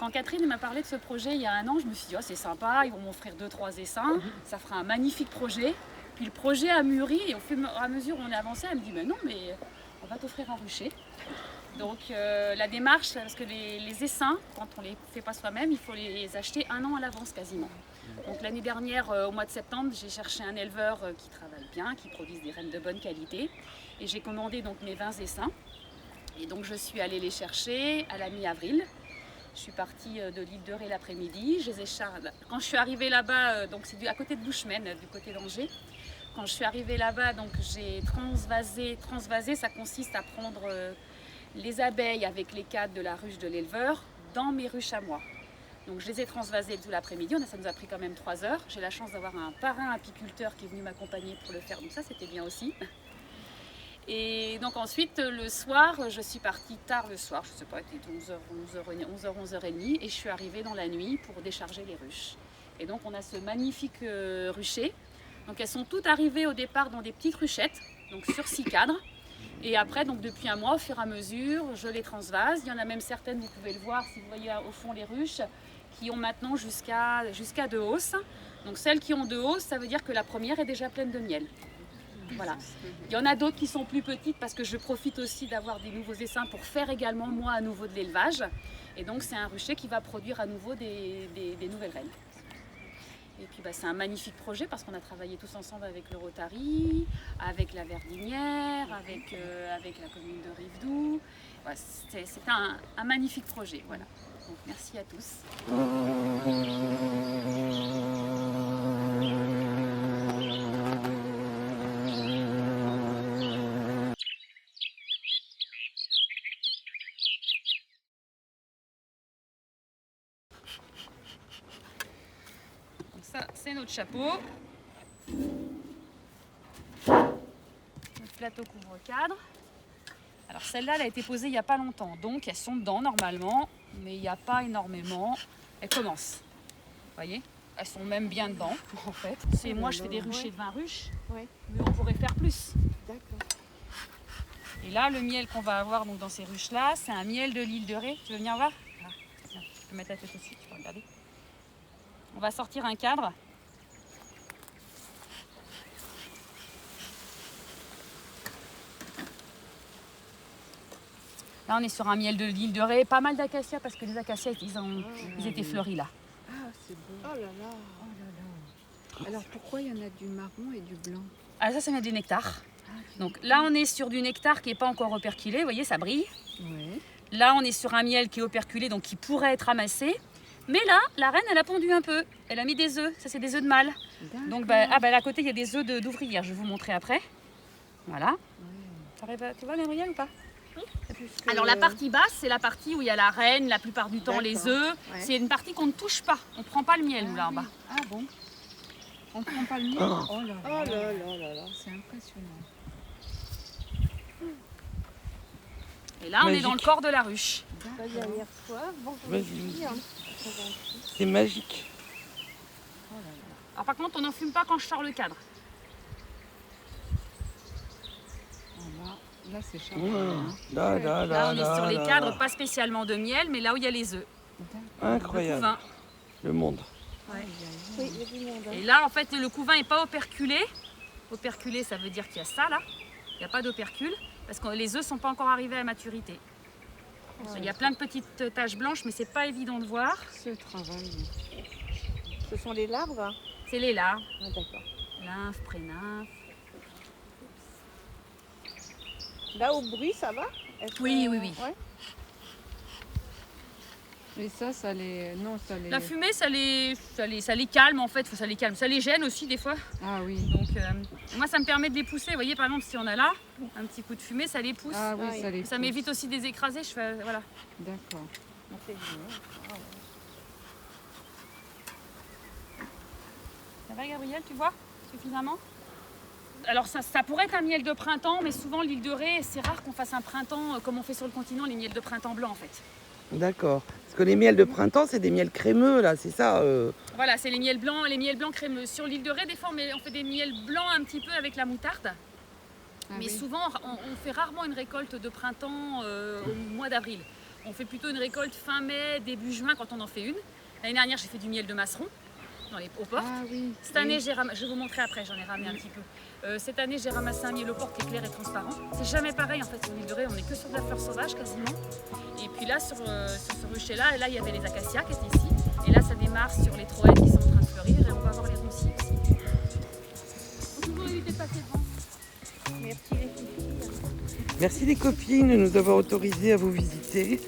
quand Catherine m'a parlé de ce projet il y a un an, je me suis dit, oh, c'est sympa, ils vont m'offrir 2-3 essaims, ça fera un magnifique projet. Puis le projet a mûri et au fur et à mesure où on est avancé, elle me dit, mais non, mais on va t'offrir un rucher. Donc la démarche, parce que les essaims, quand on ne les fait pas soi-même, il faut les acheter un an à l'avance quasiment. Donc l'année dernière, au mois de septembre, j'ai cherché un éleveur qui travaille bien, qui produise des rennes de bonne qualité. Et j'ai commandé donc mes 20 essaims. Et donc je suis allée les chercher à la mi-avril. Je suis partie de l'île de Ré l'après-midi. Quand je suis arrivée là-bas, donc c'est à côté de Bouchemène, du côté d'Angers. Quand je suis arrivée là-bas, donc j'ai transvasé. Transvaser, ça consiste à prendre les abeilles avec les cadres de la ruche de l'éleveur dans mes ruches à moi. Donc je les ai transvasées tout l'après-midi, ça nous a pris quand même 3 heures. J'ai la chance d'avoir un parrain apiculteur qui est venu m'accompagner pour le faire, donc ça c'était bien aussi. Et donc ensuite le soir, je suis partie tard le soir, je ne sais pas, il était 11h30 et je suis arrivée dans la nuit pour décharger les ruches. Et donc on a ce magnifique rucher. Donc elles sont toutes arrivées au départ dans des petites ruchettes, donc sur 6 cadres. Et après, donc depuis un mois, au fur et à mesure, je les transvase. Il y en a même certaines, vous pouvez le voir si vous voyez au fond les ruches, qui ont maintenant jusqu'à 2 hausses. Donc celles qui ont 2 hausses, ça veut dire que la première est déjà pleine de miel. Voilà. Il y en a d'autres qui sont plus petites parce que je profite aussi d'avoir des nouveaux essaims pour faire également moi à nouveau de l'élevage. Et donc c'est un rucher qui va produire à nouveau des nouvelles reines. Et puis c'est un magnifique projet parce qu'on a travaillé tous ensemble avec le Rotary, avec la Verdinière, avec la commune de Rivedoux. Voilà, c'est un magnifique projet. Voilà. Donc merci à tous. Ça, c'est notre chapeau. Notre plateau couvre-cadre. Alors celle-là, elle a été posée il n'y a pas longtemps. Donc elles sont dedans normalement, mais il n'y a pas énormément. Elles commencent. Vous voyez? Elles sont même bien dedans, en fait. Moi, je fais des ruchers de 20 ruches, mais on pourrait faire plus. D'accord. Et là, le miel qu'on va avoir donc, dans ces ruches-là, c'est un miel de l'île de Ré. Tu veux venir voir? Tiens, tu peux mettre la tête aussi, tu peux regarder. On va sortir un cadre. Là, on est sur un miel de l'île de Ré. Pas mal d'acacias parce que les acacias, ils étaient fleuris là. Ah, c'est beau. Oh là là. Oh là là. Alors pourquoi il y en a du marron et du blanc? Ah, ça vient du nectar. Donc là, on est sur du nectar qui n'est pas encore operculé. Vous voyez, ça brille. Oui. Là, on est sur un miel qui est operculé, donc qui pourrait être amassé. Mais là, la reine, elle a pondu un peu. Elle a mis des œufs. Ça, c'est des œufs de mâle. Donc, à côté, il y a des œufs d'ouvrière. Je vais vous montrer après. Voilà. Ouais. Tu vois, Gabriel, ou pas? Oui. Alors, la partie basse, c'est la partie où il y a la reine, la plupart du temps, les œufs. Ouais. C'est une partie qu'on ne touche pas. On ne prend pas le miel, nous, là, en bas. Ah bon? On ne prend pas le miel? Oh là là. C'est impressionnant. Et là, on est dans le corps de la ruche. Hier soir, c'est magique. Oh là là. Alors par contre, on n'en fume pas quand je sors le cadre. Là c'est cher. Là, on est sur les cadres, pas spécialement de miel, mais là où il y a les œufs. Incroyable. Le couvain. Le monde. Ouais. Oui, il y a du monde. Et là, en fait, le couvain n'est pas operculé. Operculé, ça veut dire qu'il y a ça là. Il n'y a pas d'opercule parce que les œufs ne sont pas encore arrivés à maturité. Il y a plein de petites taches blanches, mais c'est pas évident de voir. Ce travail. Ce sont les larves? C'est les larves. Ah, d'accord. Nymphes, prénymphes. Là, au bruit, ça va? Oui. Ouais. Et ça les... Non, ça les... La fumée, ça les calme en fait, ça les calme. Ça les gêne aussi des fois. Ah oui. Donc moi, ça me permet de les pousser. Vous voyez, par exemple, si on a là un petit coup de fumée, ça les pousse. Ah oui, ça les pousse. Ça m'évite aussi de les écraser. Voilà. D'accord. Ça va, Gabriel, tu vois suffisamment? Alors ça pourrait être un miel de printemps, mais souvent l'île de Ré, c'est rare qu'on fasse un printemps comme on fait sur le continent, les miels de printemps blancs en fait. D'accord. Parce que les miels de printemps, c'est des miels crémeux, là, c'est ça Voilà, c'est les miels blancs crémeux. Sur l'île de Ré, des fois, on fait des miels blancs un petit peu avec la moutarde. Mais souvent, on fait rarement une récolte de printemps au mois d'avril. On fait plutôt une récolte fin mai, début juin quand on en fait une. L'année dernière, j'ai fait du miel de masseron aux portes. Ah oui. Cette année, je vais vous montrer après, j'en ai ramené un petit peu. Cette année, j'ai ramassé un miel aux portes qui est clair et transparent. C'est jamais pareil en fait sur l'île de Ré, on n'est que sur de la fleur sauvage quasiment. Et puis là, sur ce rucher-là, là, il y avait les acacias qui étaient ici. Et là, ça démarre sur les troènes qui sont en train de fleurir et on va voir les roncis aussi. Faut toujours éviter de passer devant. Merci les filles. Merci les copines de nous avoir autorisés à vous visiter.